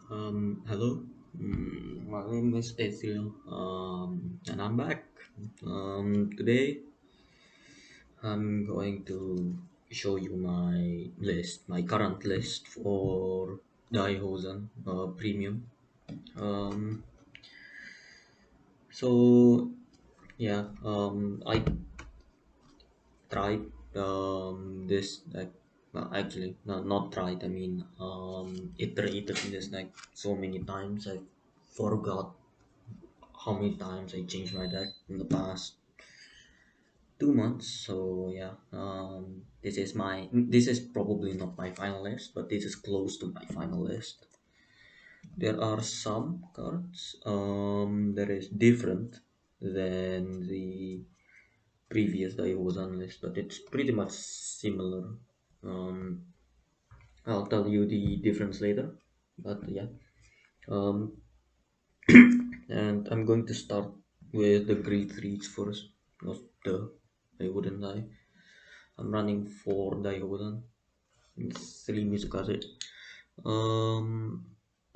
Hello. My name is Ezreal. And I'm back. Today I'm going to show you my list, my current list for Daihouzan Premium. Um, so yeah, I tried this deck. Actually, not tried. I mean, iterated this deck so many times. I forgot how many times I changed my deck in the past 2 months. So yeah, this is probably not my final list, but this is close to my final list. There are some cards that is different than the previous Daihouzan list, but it's pretty much similar. Um, I'll tell you the difference later, but yeah. Um, and I'm going to start with the grade 3s first. Not the I wouldn't lie. I'm running 4 Daihouzan, 3 Mizukaze. Um,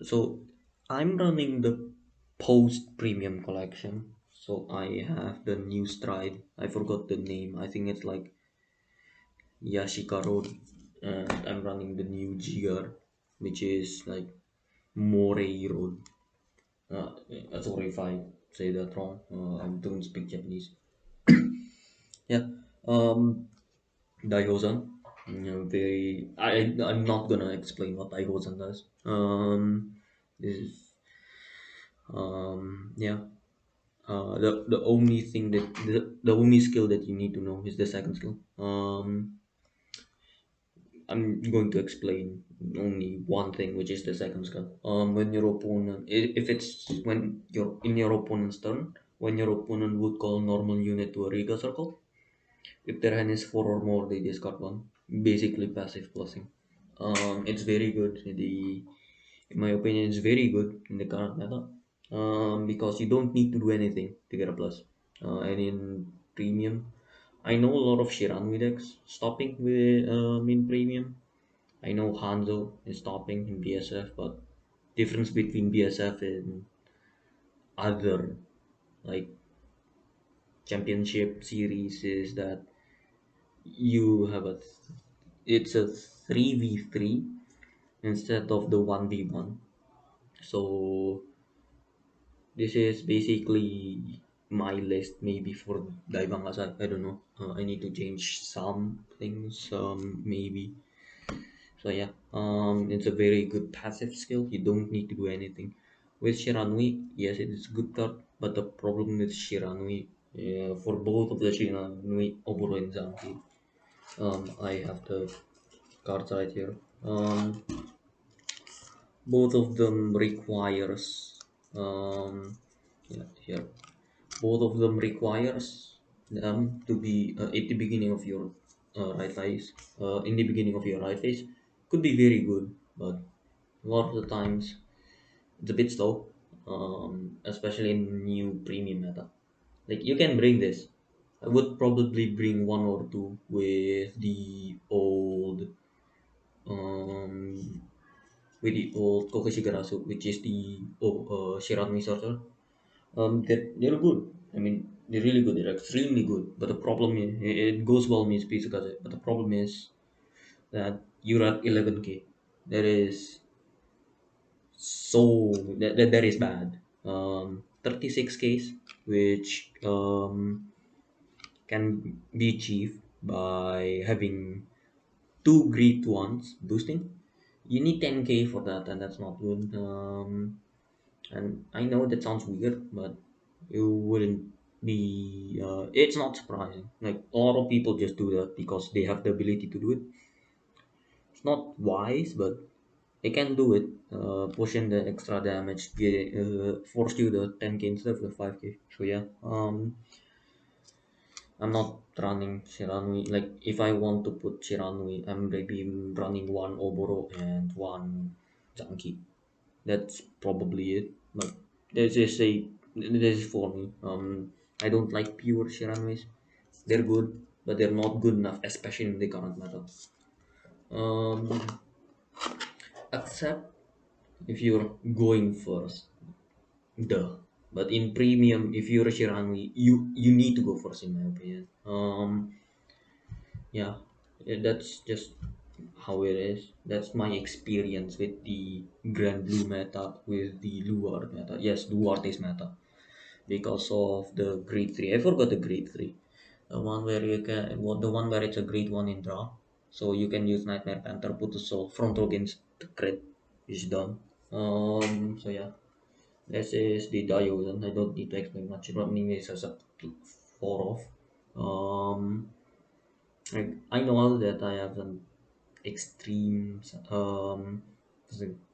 so I'm running the post premium collection. So I have the new stride. I forgot the name. I think it's like Yashika Road. And I'm running the new Jigar, which is like Morei Road. Sorry if I say that wrong. I don't speak Japanese. Yeah. Um, Daihouzan. Very. I'm not gonna explain what Daihouzan does. This is yeah. The only thing that the only skill that you need to know is the second skill. I'm going to explain only one thing, which is the second skill. When your opponent, if it's when you're in your opponent's turn, when your opponent would call normal unit to a Riga circle, if their hand is four or more, they discard one. Basically, passive plussing. It's very good. In my opinion, it's very good in the current meta. Because you don't need to do anything to get a plus. And in premium, I know a lot of Shiranui decks stopping with in premium. I know Hanzo is stopping in BSF, but difference between BSF and other like championship series is that you have it's a 3v3 instead of the 1v1. So this is basically my list maybe for Daibangasai. I don't know. I need to change some things maybe. So yeah, it's a very good passive skill. You don't need to do anything. With Shiranui, yes, it is good card, but the problem with Shiranui, for both of the Shiranui, Oboro and Zanki, I have the cards right here. Both of them requires, yeah, here. Both of them requires them to be at the beginning of your right phase. In the beginning of your right phase, could be very good, but a lot of the times it's a bit slow, especially in new premium meta. Like you can bring this. I would probably bring one or two with the old um Kokeshigarasu, which is the Shiranui sorcerer. They're good. I mean, they're really good. They're extremely good. But the problem is, it goes well means Pizzukaze. But the problem is that you're at 11k. That is that is bad. 36 case, which can be achieved by having two great ones boosting. You need 10k for that, and that's not good. And I know that sounds weird, but you wouldn't be. It's not surprising. Like a lot of people just do that because they have the ability to do it. It's not wise, but they can do it. Push in the extra damage, force you the 10k instead of the 5k. So yeah, I'm not running Shiranui. Like if I want to put Shiranui, I'm maybe running one Oboro and one Zanki. That's probably it. But this is for me. I don't like pure Shiranuis. They're good, but they're not good enough, especially in the current meta. Um, except if you're going first, duh. But in premium, if you're Shiranui, you need to go first, in my opinion. Yeah, that's just how it is. That's my experience with the Grand Blue meta, with the Luard meta. Yes, Luard is meta because of the grade 3. I forgot the grade 3. The one where you can, the one where it's a grade 1 in draw. So you can use Nightmare Panther, put the soul, front row against the crit. Is done. So yeah, this is the Daihouzan. I don't need to explain much. Running is as a 4 off. Um, I know that I have an extreme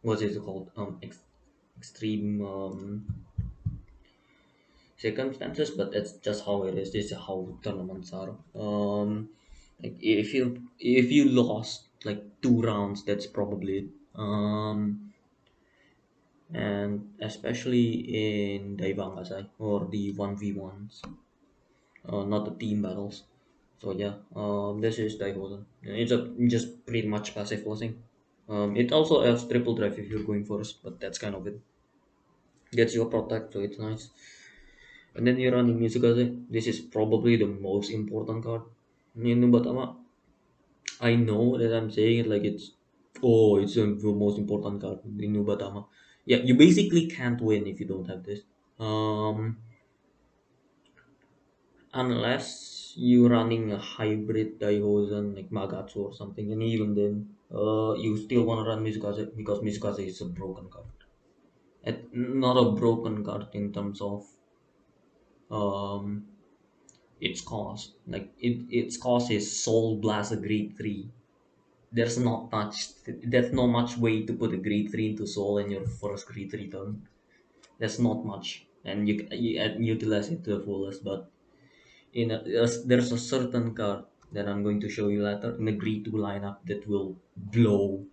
what is it called extreme circumstances, but that's just how it is. This is how tournaments are. Like if you lost like 2 rounds, that's probably it. And especially in Daivangasai or the 1v1s, not the team battles. So yeah, this is Daihouzan. It's a just pretty much passive forcing. It also has triple drive if you're going first, but that's kind of it. Gets your protect, so it's nice. And then you're running Mizukaze. This is probably the most important card in Nubatama. I know that I'm saying it like it's the most important card in Nubatama. Yeah, you basically can't win if you don't have this. Um, unless you're running a hybrid Daihozen like Magatsu or something, and even then, you still want to run Mizukaze because Mizukaze is a broken card. Not a broken card in terms of um its cost. Like its cost is Soul Blast a grade 3. There's not much. There's not much way to put a grade 3 into Soul in your first grade 3 turn. There's not much, and you utilize it to the fullest. But there's a certain card that I'm going to show you later in the grade 2 lineup that will blow.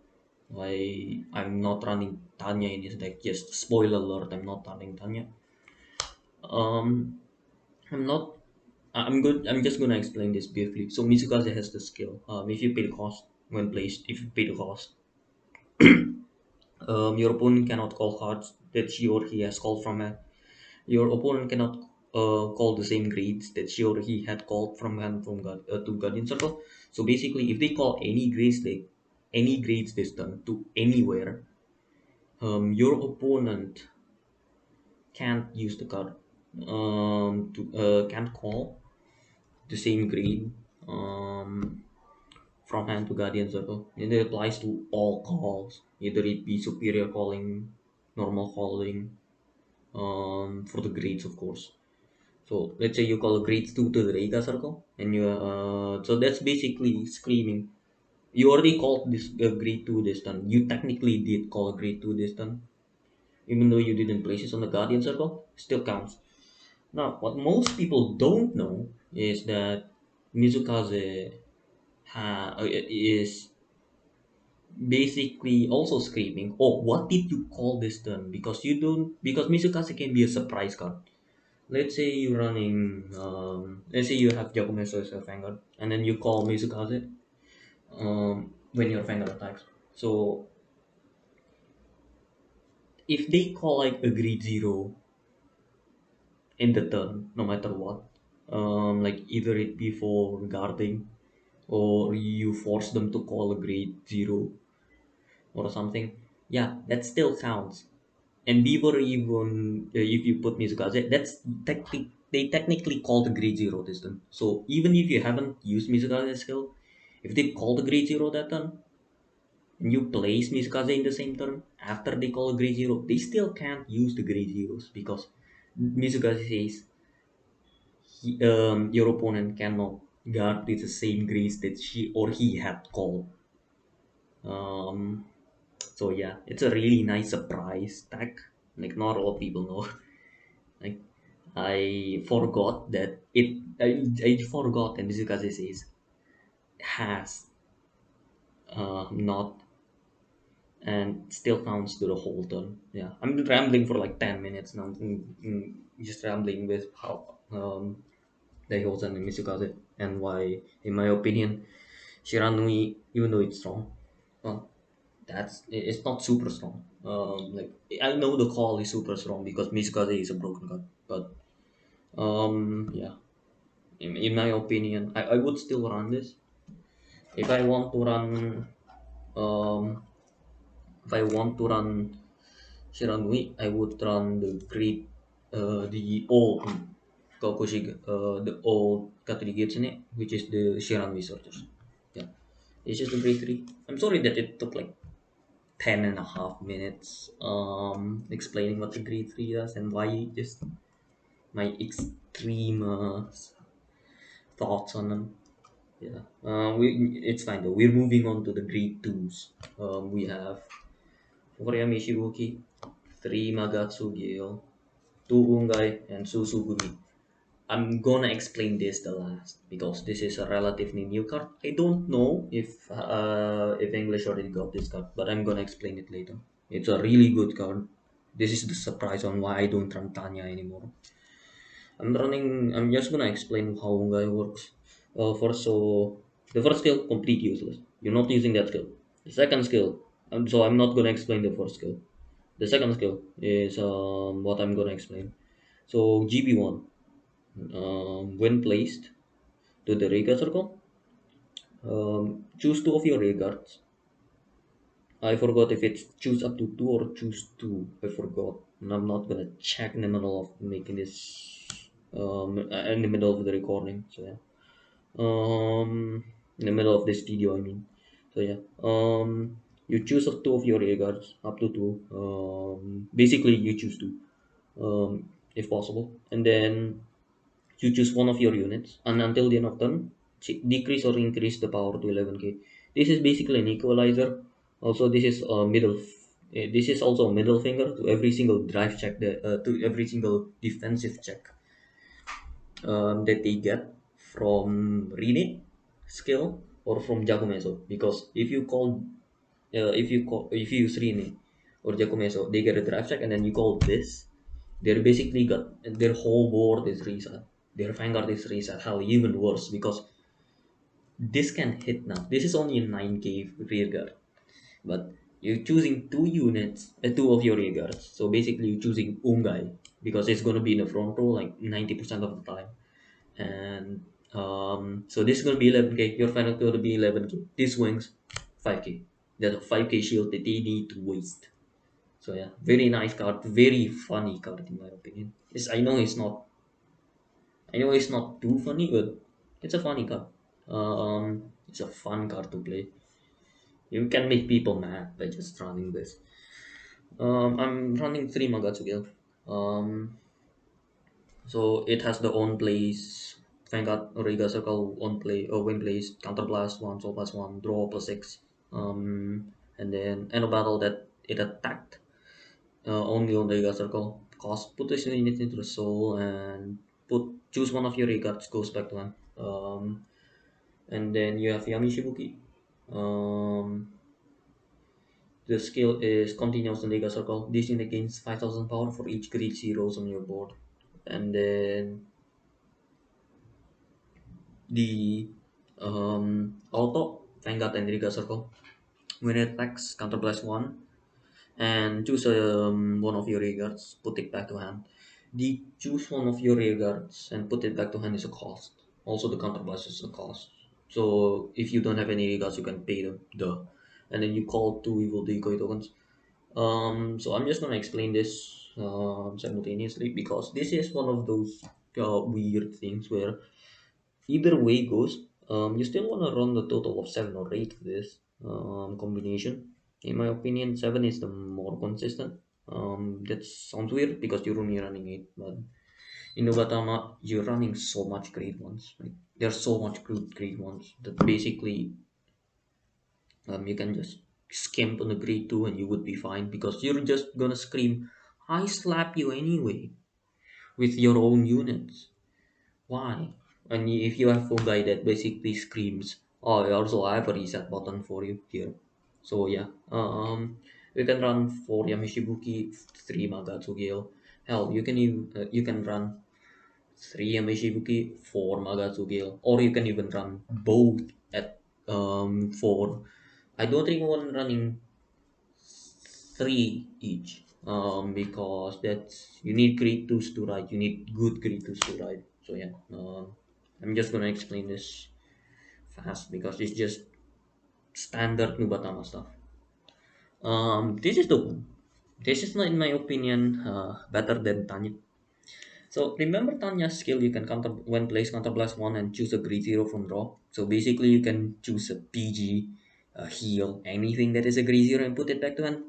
I'm not running Tanya in this deck. Just spoiler alert, I'm not running Tanya. Um, I'm not. I'm good. I'm just gonna explain this briefly. So Mitsukaze has the skill. If you pay the cost when placed, if you pay the cost, your opponent cannot call cards that she or he has called from hand. Your opponent cannot call the same grades that she or he had called from hand to Guardian Circle. So basically, if they call any grades this turn to anywhere, your opponent can't use the card. To can't call the same grade. From hand to guardian circle, and it applies to all calls, either it be superior calling, normal calling, for the grades, of course. So let's say you call a grades 2 to the Rega circle, and so that's basically screaming. You already called this grade 2 this turn. You technically did call a grade 2 this turn, even though you didn't place it on the guardian circle, still counts. Now, what most people don't know is that Mizukaze is basically also screaming, oh, what did you call this turn? Because you don't, because Mizukasa can be a surprise card. Let's say you're running, let's say you have Giacomesso as a Vanguard, and then you call Mizukasa when your Vanguard attacks. So if they call like a grade 0 in the turn, no matter what, like either it be for guarding or you force them to call a grade 0 or something, yeah, that still counts. And we were even if you put Mizukaze, they technically call the grade 0 this turn. So even if you haven't used Mizukaze skill, if they call the grade 0 that turn, and you place Mizukaze in the same turn after they call a grade 0, they still can't use the grade 0s because Mizukaze says your opponent cannot guard with the same grades that she or he had called. Um, so yeah, it's a really nice surprise tag. Like not all people know. Like I forgot that I forgot and Mizukaze says has not and still counts to the whole turn. Yeah, I'm rambling for like 10 minutes now. Just rambling with how Daihouzan and Mizukaze and why, in my opinion, Shiranui, even though it's strong. Well, it's not super strong. Like I know the call is super strong because Mizukage is a broken card, but yeah, in my opinion, I would still run this if I want to run. Um, if I want to run Shiranui, I would run the old the old Katri Gitsune, which is the Shiranui Sorcerers. Yeah, it's just the grade 3. I'm sorry that it took like 10.5 minutes explaining what the grade 3 does and why, just my extreme thoughts on them. Yeah, it's fine though. We're moving on to the grade 2s. We have Fukuyami Shibuki, 3 Magatsu Gale, 2 Ungai, and Susugumi. I'm gonna explain this the last because this is a relatively new card. I don't know if English already got this card, but I'm gonna explain it later. It's a really good card. This is the surprise on why I don't run Tanya anymore. I'm just gonna explain how Ungai works. First, so the first skill complete useless. You're not using that skill. The second skill, so I'm not gonna explain the first skill. The second skill is what I'm gonna explain. So GB1, when placed to the Rega circle, choose two of your Regards. I forgot if it's choose up to two or choose two. I forgot, and I'm not gonna check in the middle of making this, in the middle of the recording. So yeah, in the middle of this video, I mean. So yeah, you choose up two of your Regards, up to two. Basically, you choose two, if possible, and then you choose one of your units, and until the end of turn, decrease or increase the power to 11k. This is basically an equalizer. Also, this is a This is also a middle finger to every single drive check to every single defensive check that they get from Rine skill or from Giacomeso. Because if you use Rine or Giacomeso, they get a drive check, and then you call this. They're basically got their whole board is reset. Their Vanguard is reset. Hell, even worse because this can hit now. This is only a 9k rear guard, but you're choosing two units, two of your rear guards. So basically, you're choosing Ungai because it's gonna be in the front row like 90% of the time, and so this is gonna be 11k. Your final gonna be 11k. This wings 5k. That's a 5k shield that they need to waste. So yeah, very nice card, very funny card in my opinion. I know it's not too funny, but it's a funny card. It's a fun card to play. You can make people mad by just running this. I'm running 3 Magatsugi. Um, so it has the own place, Vanguard Riga Circle, on play, when plays, counter blast 1, soul plus 1, draw plus 6. And then end of battle that it attacked only on the Riga Circle. Cost, put this unit into the soul and choose one of your regards, goes back to hand. And then you have Yami Shibuki. Um, the skill is continuous in Liga Circle. This unit gains 5000 power for each grade zeros on your board. And then the auto Vanguard and Liga Circle. When it attacks, counterblast 1 and choose one of your rearguards, put it back to hand. The choose one of your rearguards and put it back to hand is a cost. Also, the counterblast is a cost. So if you don't have any rearguards, you can pay them. And then you call two evil decoy tokens. So I'm just gonna explain this simultaneously because this is one of those weird things where either way goes, you still wanna run the total of 7 or 8 of this combination. In my opinion, 7 is the more consistent. That sounds weird because you're only running 8, but in Nubatama, you're running so much grade ones. Like there's so much grade ones that basically you can just skimp on the grade 2 and you would be fine because you're just gonna scream, I slap you anyway with your own units. Why? And if you have fungi that basically screams, oh, also I have a reset button for you here. So yeah, you can run 4 Yamishibuki, 3 Magatsugi. Hell, you can run 3 Yamishibuki, 4 Magatsugi, or you can even run both at 4. I don't think one running. three each. Because that's you need creators to ride. You need good creators to ride. So yeah, I'm just gonna explain this fast because it's just standard Nubatama stuff. This is not, in my opinion, better than Tanya. So remember Tanya's skill, you can counter when placed counter blast one and choose a greed zero from draw. So basically you can choose a PG, a heal, anything that is a greed zero and put it back to hand.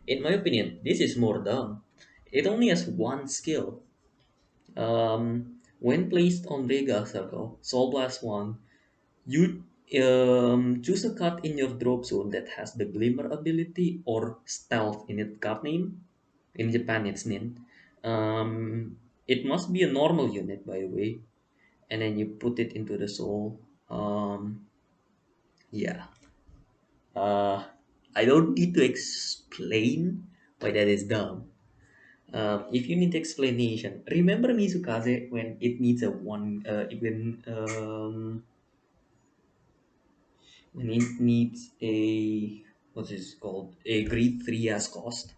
In my opinion, this is more dumb. It only has one skill. When placed on Vega Circle, Soul Blast 1, you choose a card in your drop zone that has the Glimmer ability or Stealth in its card name. In Japan, it's Nin. It must be a normal unit, by the way, and then you put it into the soul. Yeah. Uh, I don't need to explain why that is dumb. If you need explanation, remember Mizukaze when it needs a one, when it needs a what's this called, a grade 3 as cost.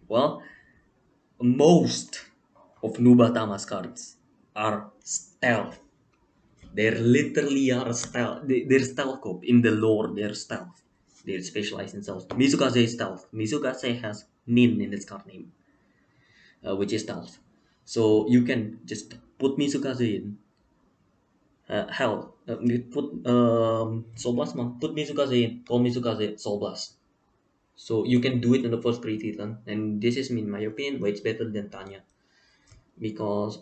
Well, most of Nubatama's cards are stealth. They're literally are stealth. They're stealth code in the lore. They're stealth. They're specialized in stealth. Mizukaze is stealth. Mizukaze has Nin in its card name, which is stealth. So you can just put Mizukaze in. You put Soul Blast, put Mizukaze in. Call Mizukaze Soul Blast. So you can do it in the first pre-season, and this is, in my opinion, why it's better than Tanya, because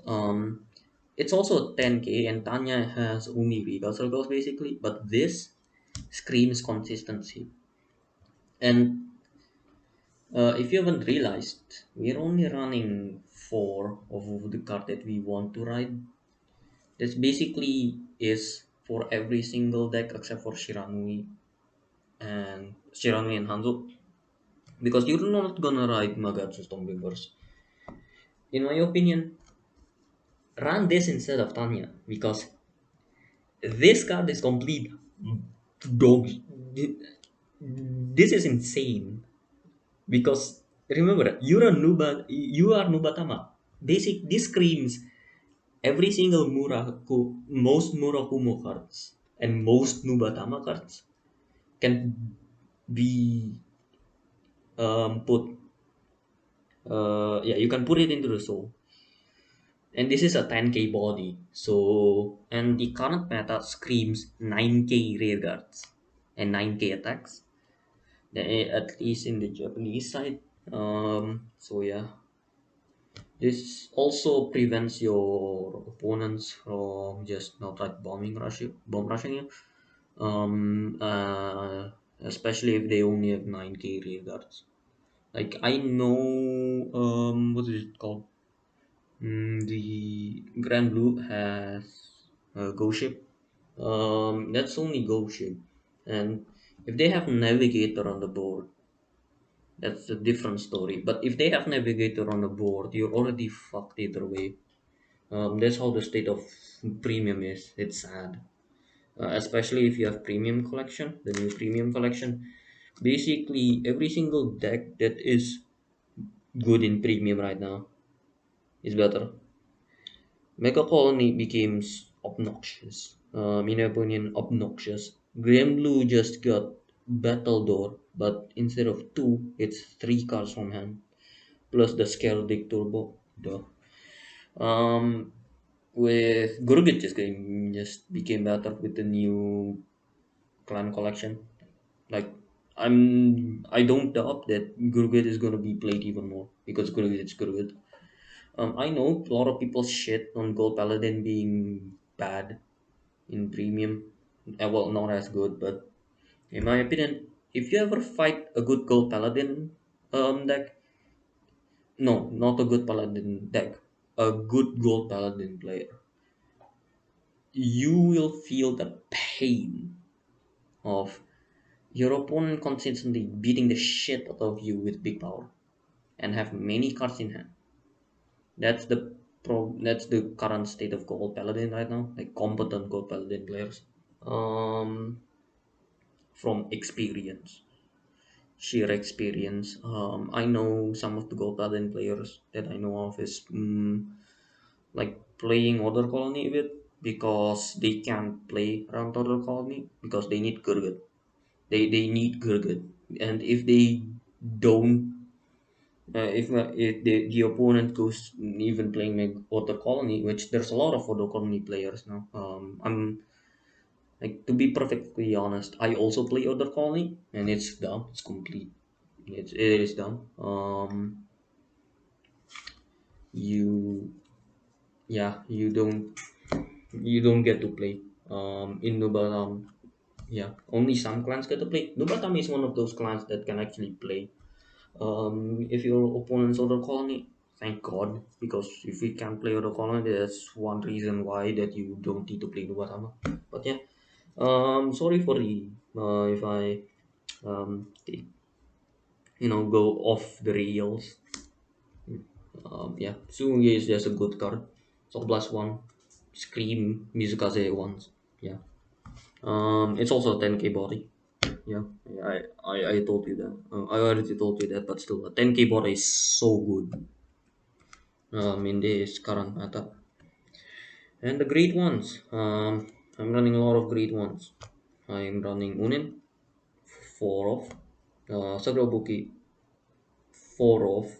it's also 10k and Tanya has only Vega circles basically, but this screams consistency. And if you haven't realized, we're only running 4 of the card that we want to ride. This basically is for every single deck except for Shiranui and Hanzo, because you're not gonna ride Magatsu Stormbreakers. In my opinion, run this instead of Tanya, because this card is complete dog. This is insane, because remember, you are Nubatama. This screams every single most Murakumo cards and most Nubatama cards can be put. Yeah, you can put it into the soul, and this is a 10k body. So, and the current meta screams 9k rear guards and 9k attacks, at least in the Japanese side. So yeah, this also prevents your opponents from just outright bomb rushing you. Especially if they only have 9k rear guards. Like I know, what is it called? The Grand Blue has a Go ship. That's only Go ship, and if they have Navigator on the board, that's a different story. But if they have Navigator on the board, you're already fucked either way. That's how the state of premium is. It's sad, especially if you have premium collection, the new premium collection. Basically, every single deck that is good in premium right now is better. Mega Colony becomes obnoxious. In my opinion, obnoxious. Grim Blue just got Battle Door, but instead of 2, it's 3 cards from hand, plus the Scale Dig Turbo. Duh. Um, with Gurgit just became better with the new clan collection. Like I don't doubt that Gurgit is gonna be played even more because Gurgit is Gurgit. I know a lot of people shit on Gold Paladin being bad in premium. Well, not as good, but in my opinion, if you ever fight a good Gold Paladin deck, no, not a good Paladin deck, a good Gold Paladin player, you will feel the pain of your opponent consistently beating the shit out of you with big power and have many cards in hand. That's the that's the current state of Gold Paladin right now, like competent Gold Paladin players. Um, from experience. sheer experience. I know some of the Gold Paladin players that I know of is like playing Order Colony with because they can't play around Order Colony because they need Gurgut. They need Gurgut, and if they don't, if the opponent goes even playing like Order Colony, which there's a lot of Order Colony players now. I'm like, to be perfectly honest, I also play Order Colony, and it's dumb. It's complete. It is dumb. You yeah, you don't get to play in Nubatama. Yeah, only some clans get to play. Nubatama is one of those clans that can actually play. If your opponent's Order Colony, thank God, because if we can't play Order Colony, there's one reason why that you don't need to play Nubatama. But yeah, sorry for the if I go off the rails. Yeah, Tsunge is just a good card. So plus one, Scream, Mizukaze once. Yeah. It's also a 10k body. Yeah, I told you that. I already told you that, but still, a 10k body is so good. In this current meta. And the great ones. I'm running a lot of great ones. I'm running Unin, 4 of. Sagrobuki, 4 of.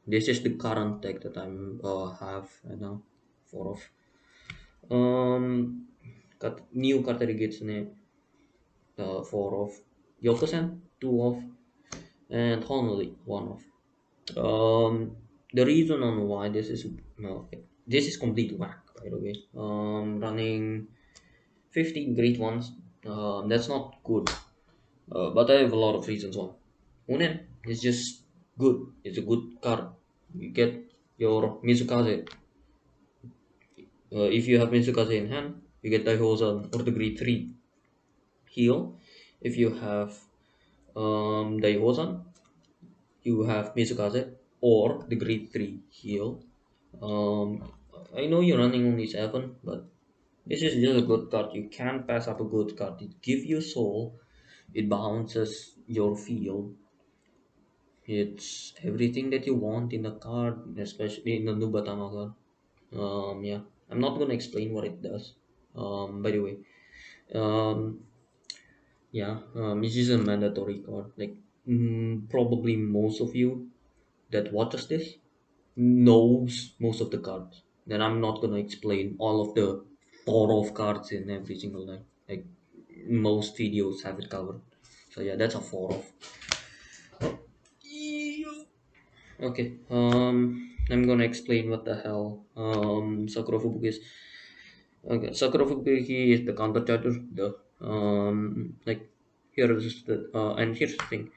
This is the current deck that I'm have right now. 4 of. New Cartridge ne 4 of. Yokosen, 2 of. And Honolulu, 1 of. The reason on why this is no, this is complete whack, by the way. Running 15 great ones. That's not good. But I have a lot of reasons why. Unen is just good. It's a good card. You get your Mizukaze. If you have Mizukaze in hand, you get Daihouzan or the grade 3 heal. If you have Daihouzan, you have Mizukaze or the grade 3 heal. Um, I know you're running only 7, but this is just a good card. You can't pass up a good card. It gives you soul, it bounces your field. It's everything that you want in a card, especially in the Nubatama card. Yeah, I'm not gonna explain what it does. By the way, um, yeah, this is a mandatory card. Like, probably most of you that watches this knows most of the cards. Then I'm not gonna explain all of the four of cards in every single line. Like, most videos have it covered. So yeah, that's a four of. Okay. I'm gonna explain what the hell Sakura Fubuki is. Okay, Sakura Fubuki is the counter charger. The like here's the and here's the thing.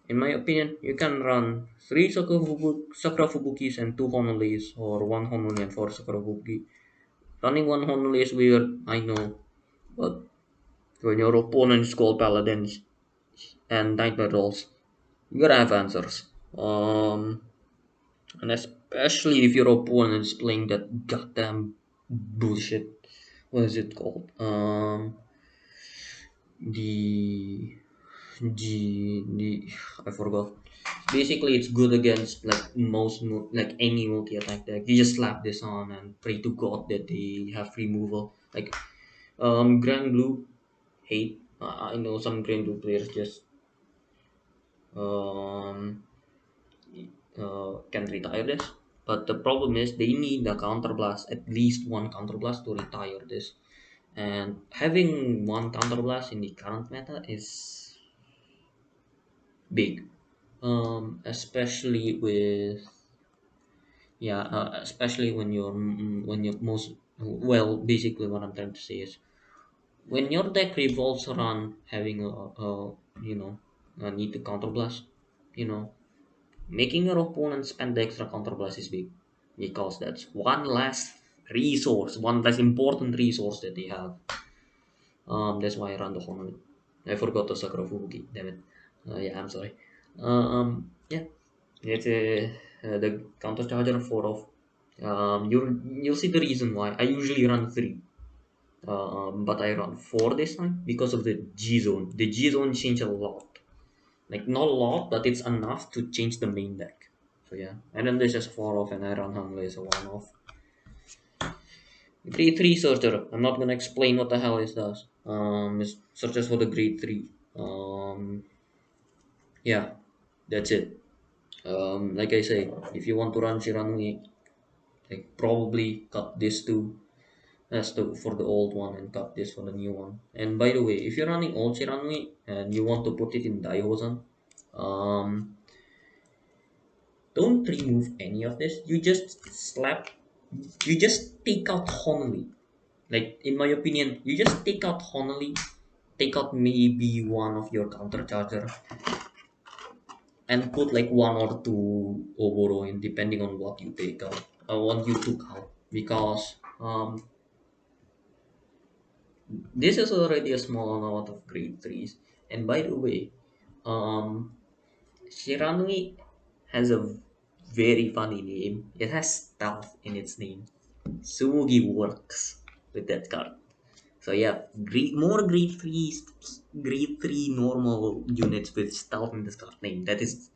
In my opinion, you can run 3 Sakura Fubukis and 2 Honolis, or 1 Honoli and 4 Sakura Fubuki. Running 1 Honoli is weird, I know, but when your opponent is called Paladins and Nightmare Rolls, you gotta have answers. And especially if your opponent is playing that goddamn bullshit. What is it called? The the I forgot. Basically, it's good against like like any multi attack deck. You just slap this on and pray to God that they have removal. Like Grand Blue, hate. I know some Grand Blue players just um can retire this, but the problem is they need a counterblast, at least one counterblast to retire this. And having one counterblast in the current meta is big, especially with especially when you're most well. Basically, what I'm trying to say is when your deck revolves around having a you know a need to counterblast, you know, making your opponent spend the extra counterblast is big because that's one less resource, one less important resource that they have. That's why I run the Honor. I forgot the Sakura Fubuki. Damn it. Yeah, I'm sorry. Yeah, it's the counter charger 4 of. You'll see the reason why. I usually run 3, but I run 4 this time because of the G zone. The G zone changed a lot. Like not a lot, but it's enough to change the main deck. So yeah, and then this is 4 off, and I run Hangla is a 1 off. Grade 3 Searcher. I'm not gonna explain what the hell it does. It searches for the grade 3. Yeah, that's it. Like I say, if you want to run Shiranui, like probably cut this too. That's for the old one and cut this for the new one. And by the way, if you're running old Shiranui and you want to put it in Daihouzan, um, don't remove any of this. You just take out Honolulu. Like in my opinion, you just take out Honolulu, take out maybe one of your counter charger, and put like one or two Oboro in, depending on what you take out, what you took out. Because this is already a small amount of grade threes. And by the way, um, Shiranui has a very funny name. It has stealth in its name. Sumugi works with that card. So yeah, more grade three normal units with stealth in this card name. That is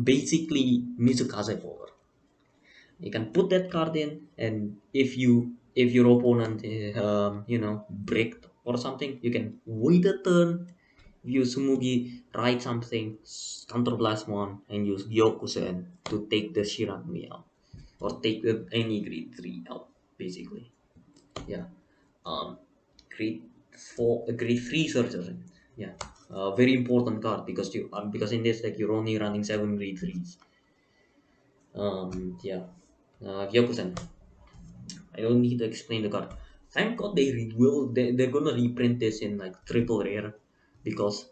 basically Mizukaze power. You can put that card in, and if your opponent bricked or something, you can wait a turn, use Sumugi, write something, counterblast one, and use Gyokusen to take the Shiranui out or take any grade three out, basically. Yeah. Um, grade grade three surgery. Yeah. Very important card because in this deck you're only running 7 grade threes. Yeah. Gyokusen. I don't need to explain the card. Thank God they're gonna reprint this in like triple rare because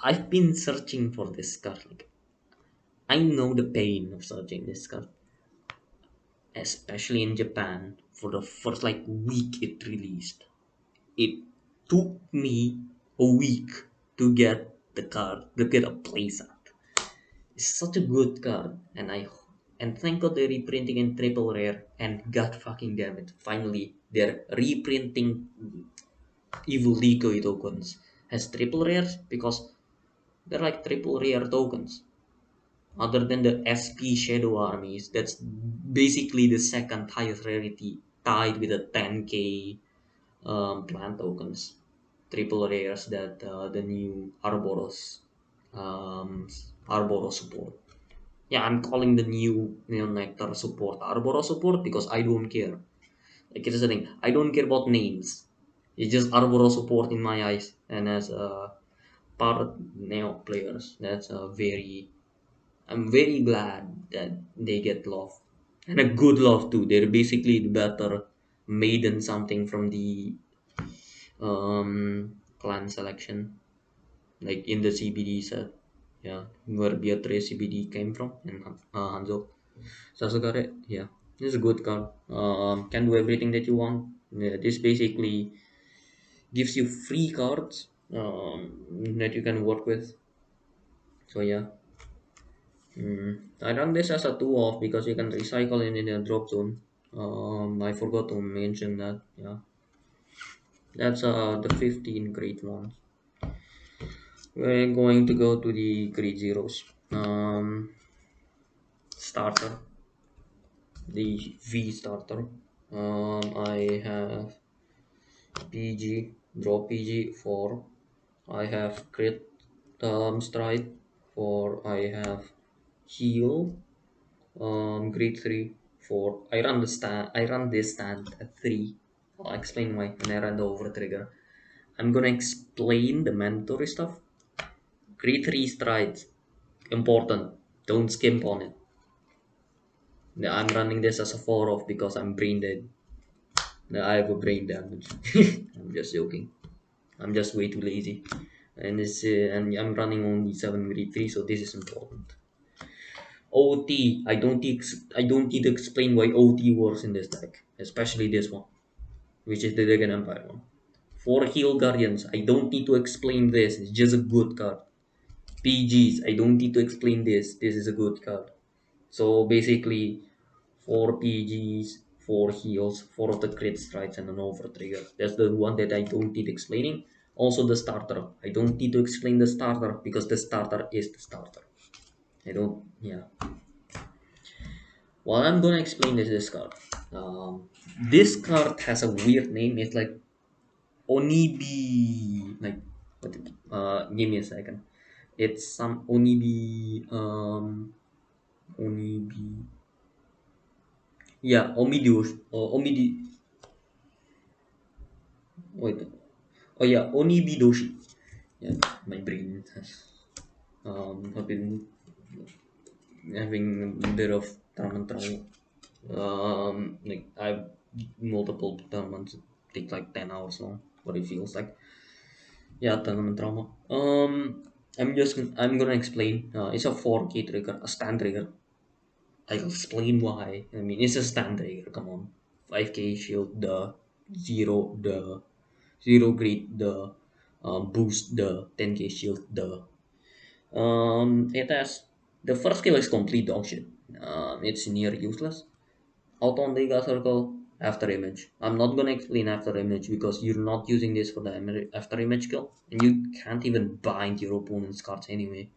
I've been searching for this card. Like I know the pain of searching this card, especially in Japan for the first like week it released. It took me a week to get the card, to get a playset. It's such a good card, and thank God they're reprinting in triple rare. And god fucking damn it, finally they're reprinting evil decoy tokens as triple rares because they're like triple rare tokens. Other than the SP Shadow armies, that's basically the second highest rarity, tied with the 10k plant tokens, triple rares that the new um, Arboros support. Yeah, I'm calling the new Neon Nectar support Arboros support because I don't care. Like it's the thing, I don't care about names. It's just Arboros support in my eyes, and as part Neo players, that's a very. I'm very glad that they get love and a good love too. They're basically the better maiden something from the clan selection, like in the CBD set. Yeah, where Beatrice CBD came from, and Hanzo Sasagare. Yeah, this is a good card. Can do everything that you want. Yeah, this basically gives you free cards that you can work with. So yeah, I run this as a 2 off because you can recycle it in a drop zone. I forgot to mention that. Yeah, that's the 15 grade ones. We're going to go to the grade zeros. Starter, the V starter. I have PG, draw PG 4. I have crit stride 4. I have heal grade 3 4. I run this stand at 3. I'll explain why when I run the over trigger. I'm gonna explain the mandatory stuff. Grade 3 strides important. Don't skimp on it. Yeah, I'm running this as a 4 off because I'm brain dead. I have a brain damage. I'm just joking. I'm just way too lazy. And I'm running only 7 grade 3, so this is important. OT. I don't need to explain why OT works in this deck, especially this one, which is the Dragon Empire one. For Heal Guardians, I don't need to explain this. It's just a good card. PGs, I don't need to explain this. This is a good card. So basically, 4 PGs, 4 heals, 4 of the crit strikes, and an over trigger. That's the one that I don't need explaining. Also the starter. I don't need to explain the starter because the starter is the starter. I don't, yeah. Well, I'm gonna explain this card. This card has a weird name. It's like Onibi. Like, what? Give me a second. It's some Onibi. Onibi. Yeah, Omidiush. Omidi. Wait. Oh yeah, Onibidoshi. Yeah, my brain has have been having a bit of trauma. Like I've multiple tournaments take like 10 hours long. What it feels like. Yeah, tournament trauma. I'm gonna explain. It's a 4K trigger, a stand trigger. I'll explain why. I mean, it's a stand trigger. Come on, 5K shield the zero grade the boost the 10K shield the it has the first skill is complete dog shit. It's near useless. Out on Liga Circle, after image. I'm not gonna explain after image because you're not using this for the after image kill, and you can't even bind your opponent's cards anyway.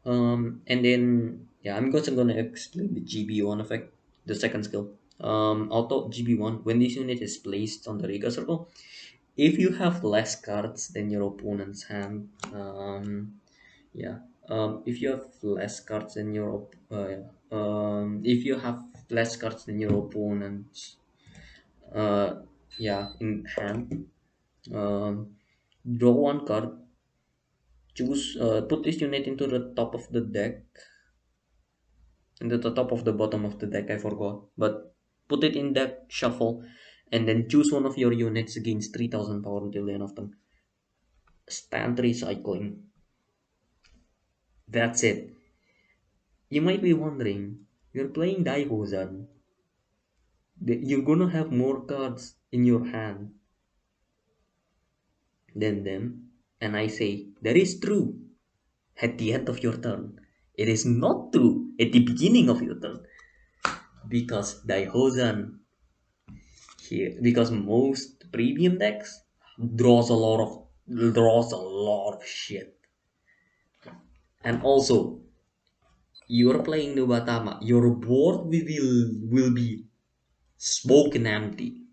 And then yeah, I'm just gonna explain the GB1 effect, the second skill. Auto GB1 when this unit is placed on the Riga Circle, if you have less cards than your opponent's hand, yeah. If you have less cards than your if you have less cards than your opponent's uh, yeah, in hand, um, draw one card. Choose put this unit into the top of the deck, into the top of the bottom of the deck. I forgot, but put it in deck shuffle, and then choose one of your units against 3,000 power until the end of turn. Stand recycling. That's it. You might be wondering, you're playing Daihouzan. You're gonna have more cards in your hand than them. And I say, that is true at the end of your turn. It is not true at the beginning of your turn. Because Daihouzan here, because most premium decks draws a lot of shit. And also, you're playing Nubatama. Your board will be smoking empty.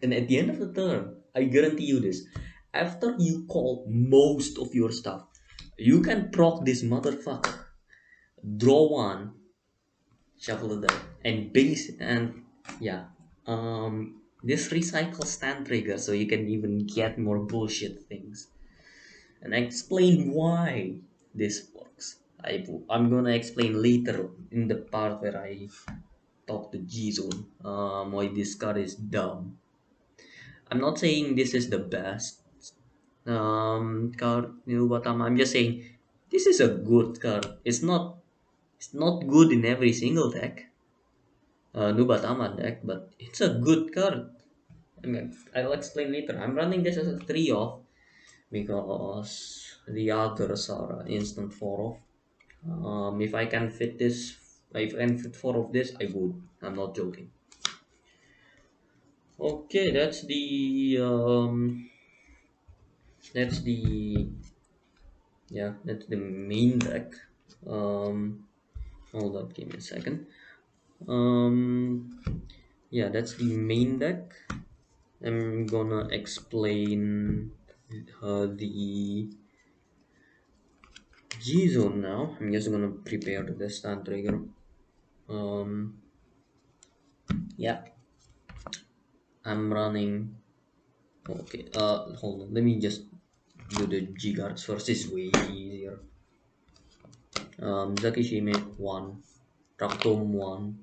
And at the end of the turn, I guarantee you this, after you call most of your stuff, you can proc this motherfucker, draw one, shuffle the deck, and base and yeah. This recycle stand trigger so you can even get more bullshit things. And I explain why this works. I'm gonna explain later in the part where I talk to G Zone why this card is dumb. I'm not saying this is the best card, Nubatama. I'm just saying this is a good card. It's not good in every single deck, Nubatama deck, but it's a good card. I mean, I'll explain later. I'm running this as a 3 off because the others are instant 4 off. If I can fit 4 of this, I would. I'm not joking. Okay, that's the that's the main deck. Um, hold up, give me a second. Um, yeah, that's the main deck. I'm gonna explain the G zone now. I'm just gonna prepare the stand trigger. Um, yeah, I'm running. Okay, hold on. Let me just do the G guards first. It's way easier. Zakishime 1, Raktom 1.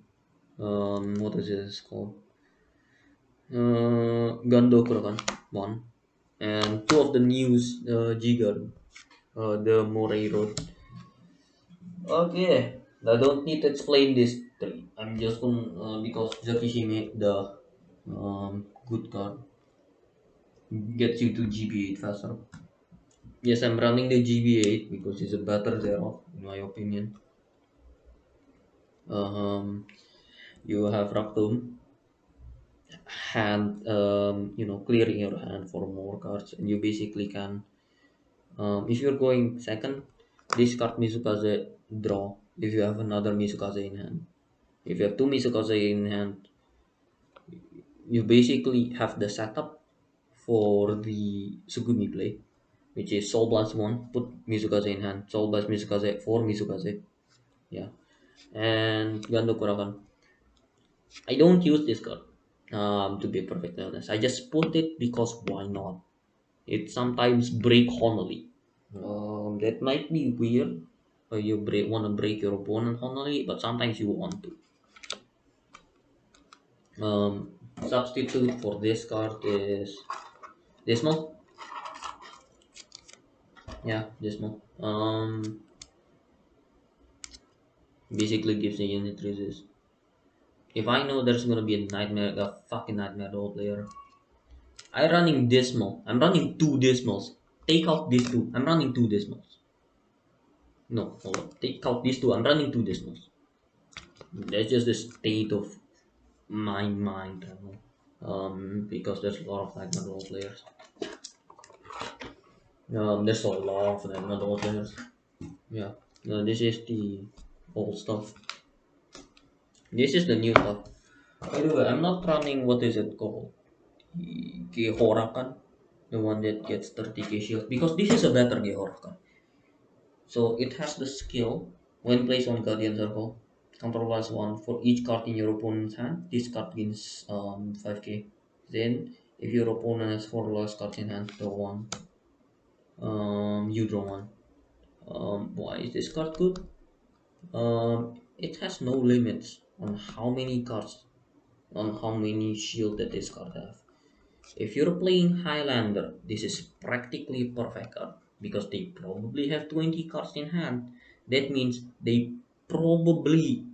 What is this called? Gando Kurokan 1, and 2 of the news G guard, the Moray Road. Okay, I don't need to explain this three. I'm just going because Zakishime the good card gets you to GB8 faster. Yes, I'm running the GB8 because it's a better zero in my opinion. Um, you have Raktum, hand, clearing your hand for more cards, and you basically can, if you're going second, discard Mizukaze, draw. If you have another Mizukaze in hand, if you have two Mizukaze in hand, you basically have the setup for the Sugumi play, which is Soul Blast 1, put Mizukaze in hand, Soul Blast Mizukaze for Mizukaze, yeah, and Gando Kurakan. I don't use this card, to be perfectly honest. I just put it because why not? It sometimes break Honolly. That might be weird. You want to break your opponent Honolly, but sometimes you want to. Substitute for this card is Dismal. Yeah, Dismal. Basically gives a unit resist. If I know there's gonna be a fucking nightmare role player, I running Dismal. I'm running two Dismals. Take out these two. I'm running two Dismals. No, hold on. Take out these two. I'm running two Dismals. That's just the state of my mind. I don't know. Because there's a lot of nightmare role players. There's a lot of nightmare role players. Yeah. This is the old stuff. This is the new stuff. By the way, I'm not running, what is it called? Gehorakan, the one that gets 30k shield, because this is a better Gehorakan. So it has the skill when placed on Guardian Circle, counterblast 1 for each card in your opponent's hand. This card gains 5k. Then, if your opponent has 4 less cards in hand, draw 1. You draw 1. Why is this card good? It has no limits on how many cards, on how many shield that this card have. If you're playing Highlander, this is practically perfect card because they probably have 20 cards in hand. That means they probably,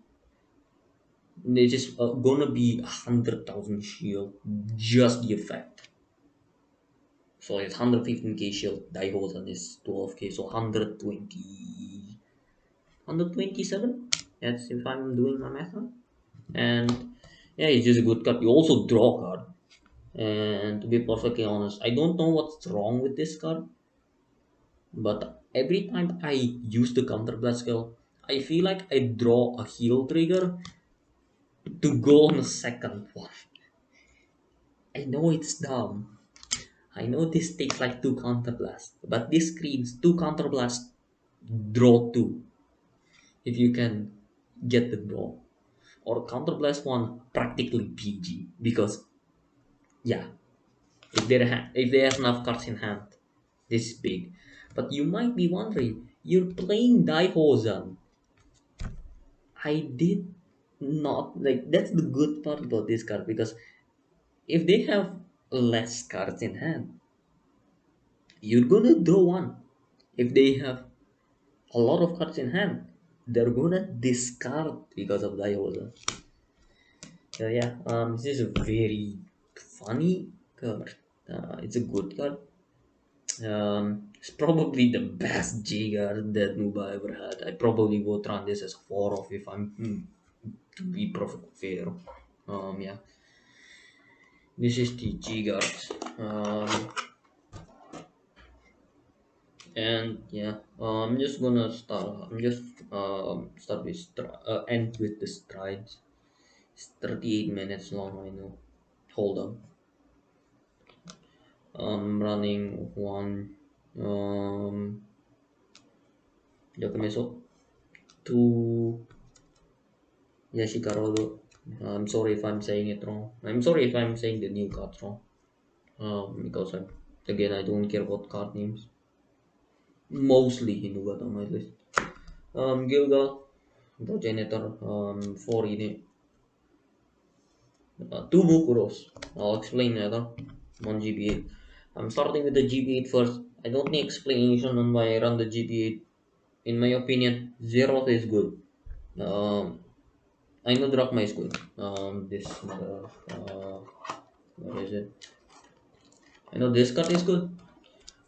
this is gonna be 100,000 shield, just the effect. So it's 115k shield, Daihouzan is 12k, so 127. That's if I'm doing my math right. And yeah, it's just a good card. You also draw card. And to be perfectly honest, I don't know what's wrong with this card, but every time I use the counterblast skill, I feel like I draw a heal trigger to go on a second one. I know it's dumb. I know this takes like two counterblast, but this screams two counterblast, draw two. If you can get the draw, or counterblast one, practically PG because yeah, if they have enough cards in hand, this is big. But you might be wondering, you're playing Daihouzan. I did not like that's the good part about this card because if they have less cards in hand, you're gonna draw one. If they have a lot of cards in hand, they're gonna discard because of Daihouzan. So yeah, this is a very funny card. It's a good card. It's probably the best Jigger that Nuba ever had. I probably would run this as a 4 off if I'm to be perfectly fair. Yeah, this is the Jigger. Um, and yeah, I'm just gonna start. I'm just start with end with the strides. It's 38 minutes long. I know. Hold on. I'm running one. Yakumeso. Two. Yashikarodo. I'm sorry if I'm saying it wrong. I'm sorry if I'm saying the new cards wrong. Because again, I don't care about card names. Mostly in Nubatama at least. Gilgal, Progenitor, 4 in 2 Mukuros. I'll explain later. 1 GB8. I'm starting with the GB8 first. I don't need explanation on why I run the GB8. In my opinion, Zeroth is good. Um, I know Drachma is good. What is it? I know this card is good,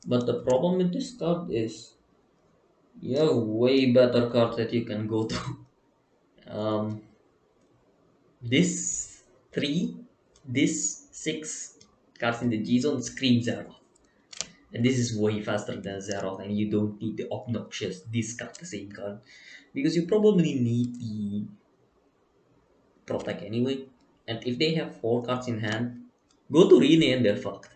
but the problem with this card is you have way better cards that you can go to. Um, this 3 This 6 cards in the G zone scream Zero. And this is way faster than Zero, and you don't need the obnoxious discard the same card. Because you probably need the Protect anyway. And if they have 4 cards in hand, go to Rene and they're fucked.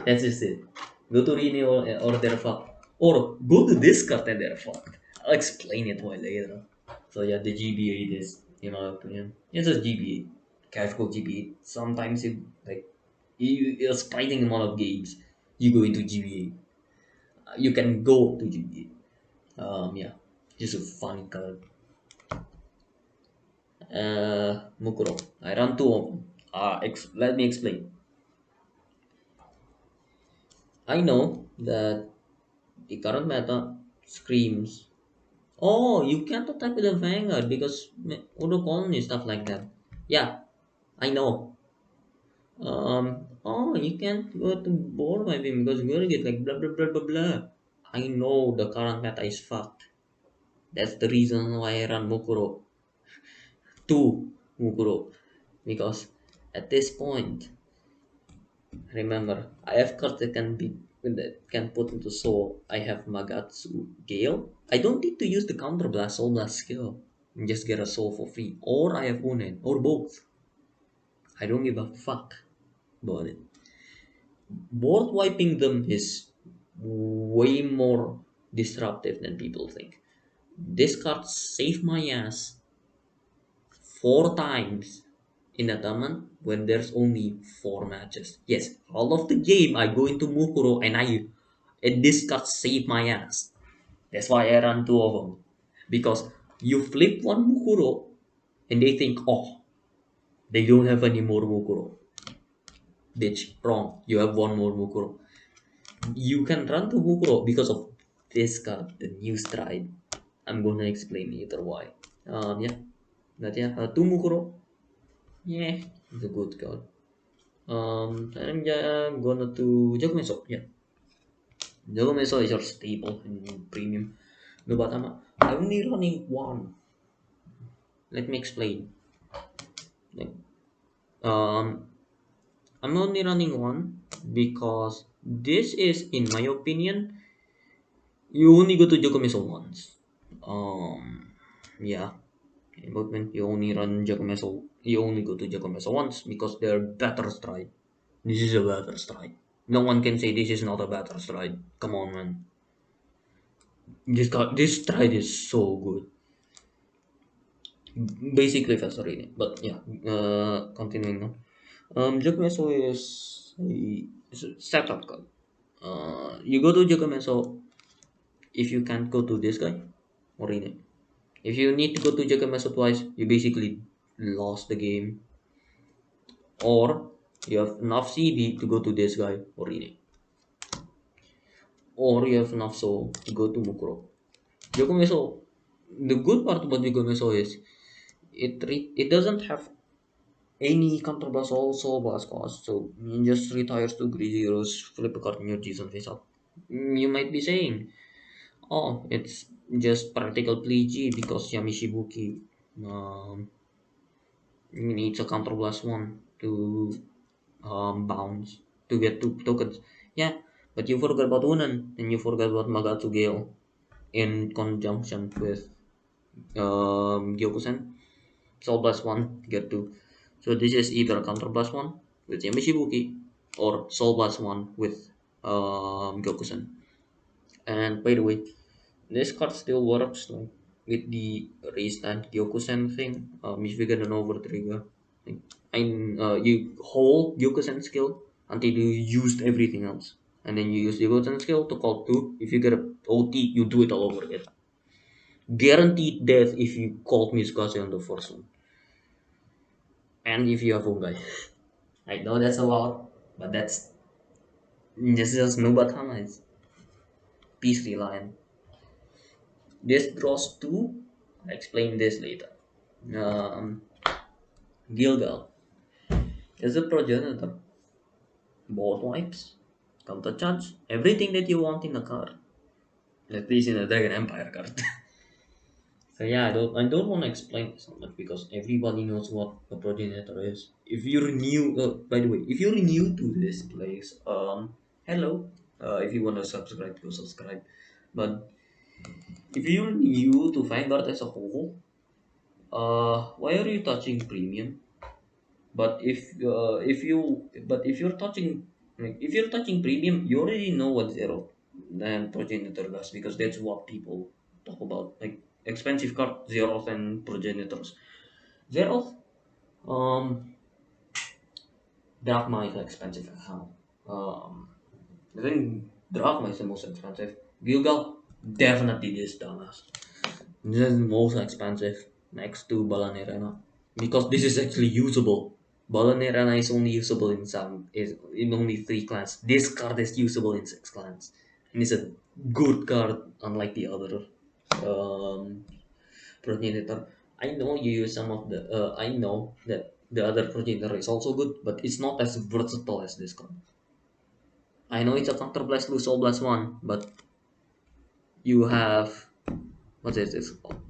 That's just it. Go to Rene or they're fucked. Or go to this card and they're fucked. I'll explain it more later. So yeah, the GB8 is, in my opinion, it's just GB8. Casual GB8. Sometimes it like a surprising amount of games you go into GB8. You can go to GB8. Yeah, just a funny card. Mukuro. I run two of them. Let me explain. I know that the current meta screams, "Oh, you can't attack with a Vanguard because auto colony stuff like that." Yeah, I know. Oh, you can't go to board my him because you're gonna get like blah blah blah blah blah. I know the current meta is fucked. That's the reason why I run Mukuro. Two Mukuro. Because at this point, remember, I have cards that can put into soul. I have Magatsu Gale. I don't need to use the counterblast soul blast skill. And just get a soul for free. Or I have Unen. Or both. I don't give a fuck about it. Board wiping them is way more disruptive than people think. This card saved my ass 4 times in a tournament when there's only 4 matches. Yes, all of the game I go into Mukuro and this card saved my ass. That's why I run two of them. Because you flip one Mukuro and they think, oh, they don't have any more Mukuro. Bitch, wrong. You have one more Mukuro. You can run to Mukuro because of this card, the new stride. I'm gonna explain later why. Yeah. But yeah, two Mukuro. Yeah, it's a good card. I'm gonna do Jakumeso. Yeah, Jakumeso is your staple in premium. Nubatama. I'm only running one. Let me explain. Like, Um, I'm only running one because this is, in my opinion, you only go to Jakumeso once. Yeah, in my opinion, you only run Jakumeso. You only go to Jakumeso once because they're better stride. This is a better stride. No one can say this is not a better stride. Come on, man. This stride is so good. Basically faster reading, but yeah. Continuing now. Jakumeso is a setup card. You go to Jakumeso if you can't go to this guy or Rene. If you need to go to Jakumeso twice, you basically lost the game. Or you have enough CD to go to this guy or Rene. Or you have enough soul to go to Mukuro. Yokomeso, the good part about Yokomeso is it doesn't have any counterblast or soul blast cost, so it just retires to greedy heroes, flip a card in your Jason face up. You might be saying, oh, it's just practical play G because Yamishibuki needs a counterblast one to bounce to get 2 tokens. Yeah, but you forgot about Unan and you forgot about Magatsu Gale in conjunction with Gyokusen. Soul Blast 1, get 2. So this is either a Counter Blast 1 with Yamishibuki or Soul Blast 1 with Gyokusen. And by the way, this card still works like with the restand Gyokusen thing. If you get an over trigger, like, you hold Gyokusen skill until you used everything else. And then you use Gyokusen skill to call 2. If you get a OT, you do it all over again. Guaranteed death if you called Miskase on the first one. And if you have Fungi. I know that's a lot, but that's just Nubatama is peace reliant. This draws 2. I'll explain this later. Um, Gilgal is a progenitor. Board wipes, counter charge, everything that you want in a card. At least in a Dragon Empire card. So yeah, I don't want to explain so much because everybody knows what a progenitor is. If you're new, by the way, if you're new to this place, hello. If you want to subscribe, go subscribe. But if you're new to Vanguard as a whole, why are you touching premium? But if you're touching, like, if you're touching premium, you already know what zero and progenitor does because that's what people talk about. Like expensive card zeros and progenitors. Zeros, um, Drachma is expensive as hell. I think Drachma is the most expensive. Gilgal, definitely this dumbass. This is the most expensive next to Balanirena because this is actually usable. Balanirena is only usable in only 3 clans. This card is usable in 6 clans, and it's a good card unlike the other um, progenitor. I know you use some of the. I know that the other progenitor is also good, but it's not as versatile as this card. I know it's a counter blast blue soul blast one, but you have what is this called?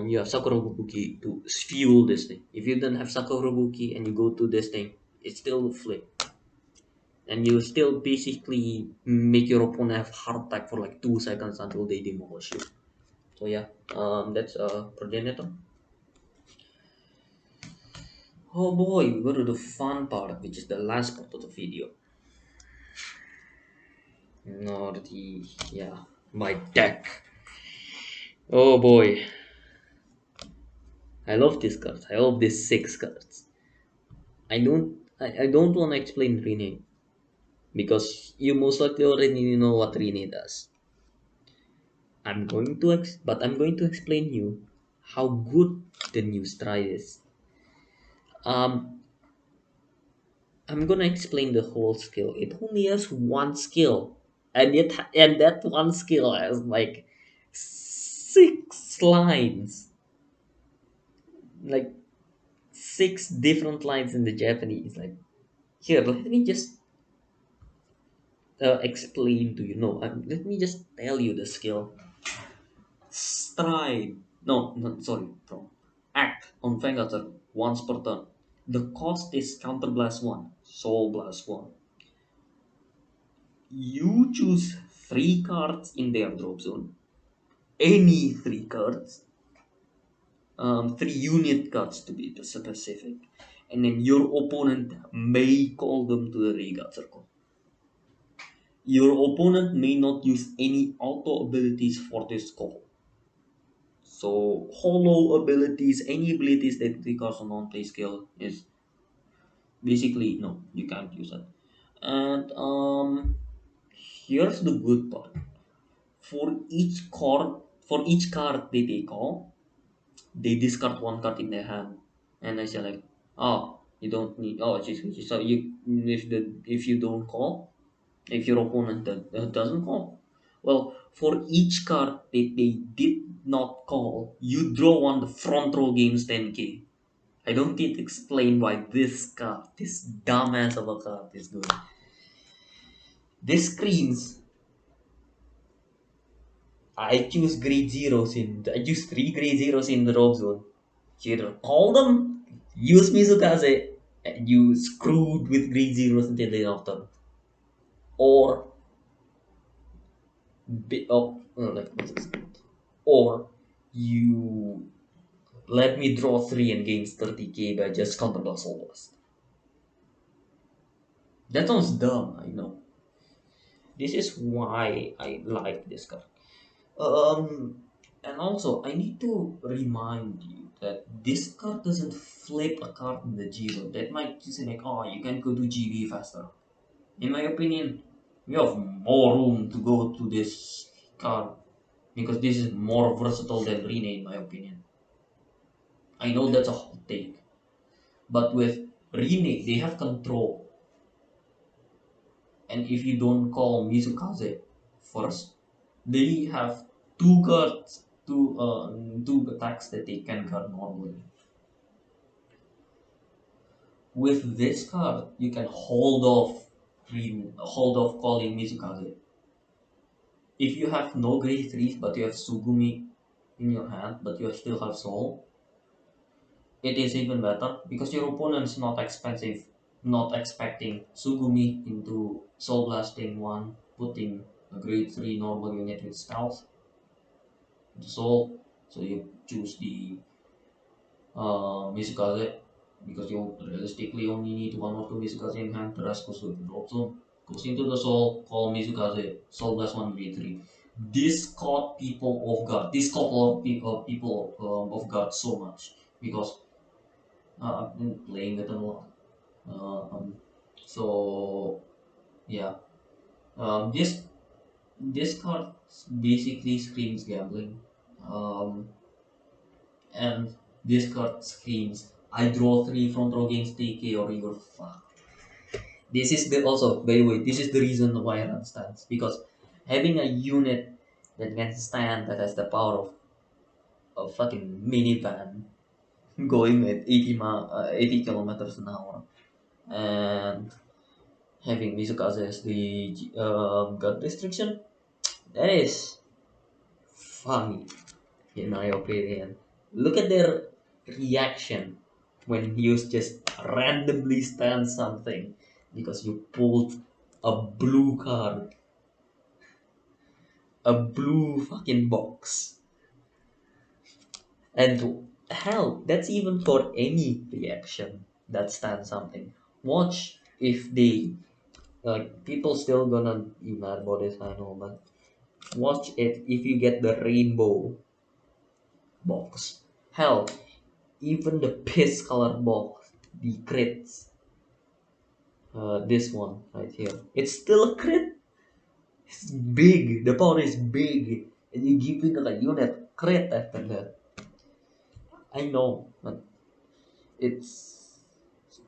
You have Sakurabuki to fuel this thing. If you don't have Sakurabuki and you go to this thing, it still flip. And you still basically make your opponent have heart attack for like 2 seconds until they demolish you. So yeah, that's progenitor. Oh boy, we go to the fun part, which is the last part of the video. No, my deck. Oh boy, I love these cards. I love these 6 cards. I don't want to explain rename because you most likely already know what Rene does. I'm going to explain you how good the new stride is. Um, I'm gonna explain the whole skill. It only has one skill, and that one skill has like 6 lines, like 6 different lines in the Japanese. Like here, let me just explain to you. No, let me just tell you the skill. Stride. No, no, sorry, wrong. Act on Vanguard once per turn. The cost is Counter Blast 1, Soul Blast 1. You choose 3 cards in their drop zone. Any 3 cards. 3 unit cards to be specific. And then your opponent may call them to the Regard Circle. Your opponent may not use any auto abilities for this call. So hollow abilities, any abilities that requires a non-play skill is basically no, you can't use it. And here's the good part. For each card they take off, they discard 1 card in their hand. And I say like, oh, you don't need so if you don't call, if your opponent doesn't call. Well, for each card that they did not call, you draw one the front row games 10k. I don't need to explain why this card, this dumbass of a card, is good. This screens, I choose 3 grade zeros in the drop zone. You either call them, use Mizukaze, and you screwed with grade zeros until the end of turn. Or, like, or you let me draw 3 and gain 30k by just counter the soul blast. That sounds dumb, I know. This is why I like this card. And also, I need to remind you that this card doesn't flip a card in the G-Zone. That might just say like, oh, you can go to GB faster. In my opinion, you have more room to go to this card because this is more versatile than Rene, in my opinion. I know that's a hot take, but with Rene, they have control. And if you don't call Mizukaze first, they have 2 cards, 2 attacks that they can guard normally. With this card, you can hold off calling Mizukaze. If you have no grade 3s but you have Sugumi, in your hand, but you still have soul, it is even better because your opponent is not expensive, not expecting Sugumi into soul blasting one, putting a grade 3 normal unit with stealth into soul. So you choose the Misukaze because you realistically only need one or two Misukaze in hand, the rest goes to the drop zone. Goes into the soul, call Misukaze, soul blast 1 grade 3. This caught people off guard. This caught a lot of people off guard so much because I've been playing it a lot. Um, so yeah, this card basically screams gambling, um, and this card screams I draw three front row against TK or you're fucked. This is the also by the way this is the reason why I run stands because having a unit that can stand that has the power of a fucking minivan going at 80 kilometers an hour and having Mizukaze as the gut restriction, that is funny in my opinion. Look at their reaction when you just randomly stand something because you pulled a blue card, a blue fucking box. And hell, that's even for any reaction that stands something. Watch if they people still gonna be mad about this, I know, but watch it if you get the rainbow box. Hell, even the piss color box, the crits, this one right here, it's still a crit. It's big. The power is big, and you give it a unit crit after that. I know, but it's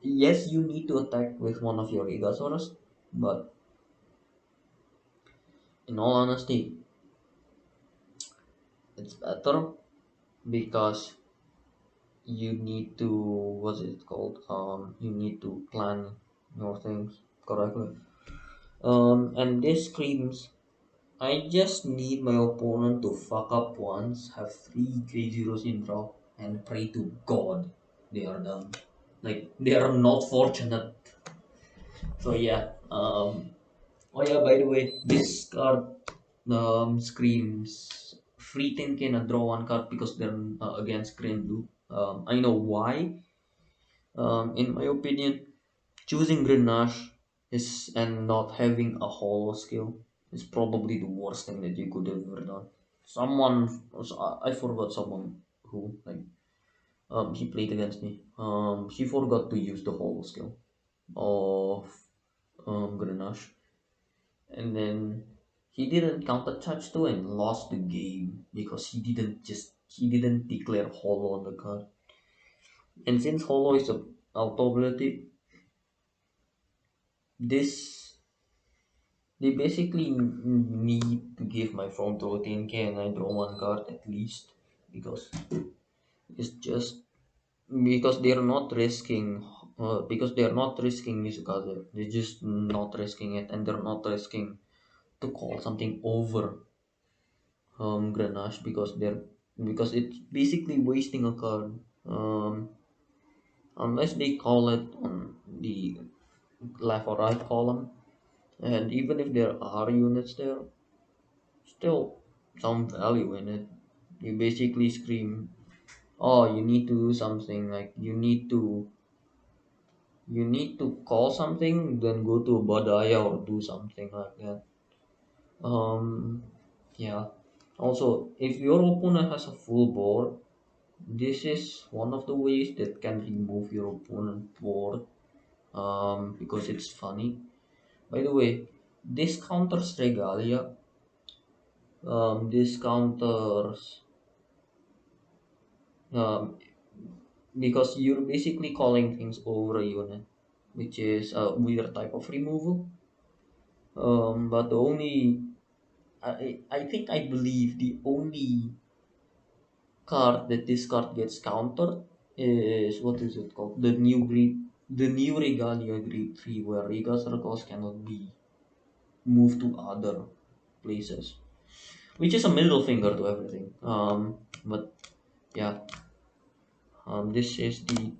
yes, you need to attack with one of your Gigasaurus, but in all honesty, it's better because you need to what's it called you need to plan your things correctly and this screams I just need my opponent to fuck up once, have three K0s in draw, and pray to god they are done, like they are not fortunate. So yeah, oh yeah, by the way, this card screams free 10k and draw one card because they're against green blue. I know why. In my opinion, choosing Grenache is and not having a hollow skill is probably the worst thing that you could have ever done. Someone, I forgot someone who like he played against me. He forgot to use the hollow skill of Grenache, and then he didn't counter touch too and lost the game because he didn't declare hollow on the card. And since hollow is a auto ability, this they basically need to give my front row 10k and I draw one card at least because it's just because they're not risking because they're not risking Mizukaze. They're just not risking it and they're not risking to call something over Grenache because it's basically wasting a card. Um, Unless they call it on the left or right column. And even if there are units there, still some value in it. You basically scream, oh, you need to do something like you need to call something, then go to a Badaya or do something like that. Um, yeah. Also, if your opponent has a full board, this is one of the ways that can remove your opponent board. Because it's funny. By the way, this counters Regalia. This counters um, because you're basically calling things over a unit, which is a weird type of removal. But the only I think I believe the only card that this card gets countered is what is it called? The new Regalia Grade 3, where Rega circles cannot be moved to other places, which is a middle finger to everything. But yeah, this is the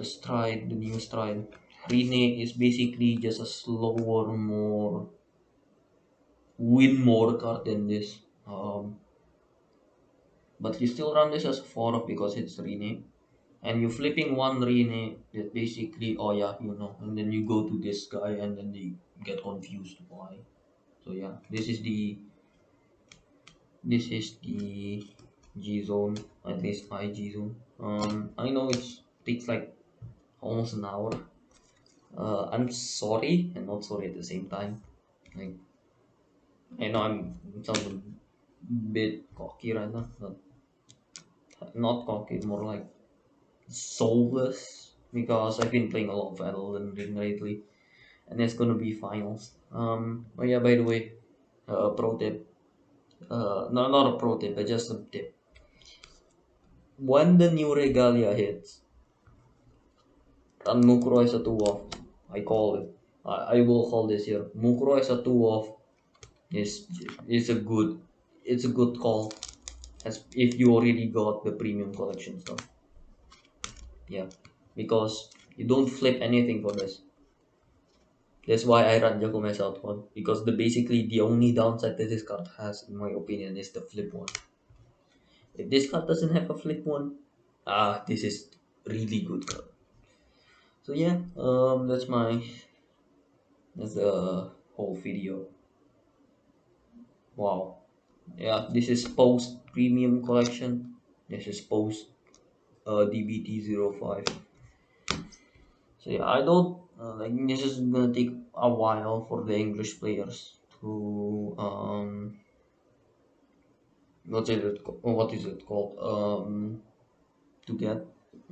stride, the new stride. Rene is basically just a slower, more win more card than this. But you still run this as a 4 of because it's Rene. And you're flipping one Rene that basically, oh yeah, you know, and then you go to this guy and then you get confused why. So yeah, this is the G zone, at least my G zone. I know it takes like almost an hour. I'm sorry and not sorry at the same time. Like I know I'm sounding a bit cocky right now, but not cocky, more like soulless because I've been playing a lot of Elden Ring lately, and it's gonna be finals. Oh yeah, by the way, pro tip. No, not a pro tip, but just a tip. When the new Regalia hits, run Mukuro as a 2 off. I call it. I will call this here. Mukuro as a 2 off is is a good it's a good call as if you already got the premium collection stuff. Yeah. Because you don't flip anything for this. That's why I run Jacomes out one. Because the only downside that this card has, in my opinion, is the flip one. If this card doesn't have a flip one, this is really good card. So yeah, that's the whole video. Wow. Yeah, this is post premium collection. This is post DBT 05. So yeah, I don't like this is gonna take a while for the English players to what is it called to get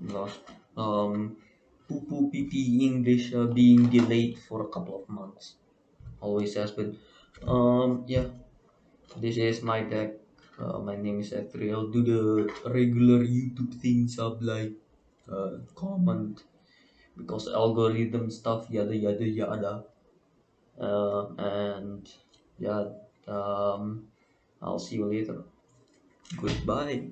lost poo poo pee pee English being delayed for a couple of months always has been. Yeah, this is my deck. My name is F3. I'll do the regular YouTube thing, sub like comment because algorithm stuff yada yada yada. And yeah, I'll see you later. Goodbye.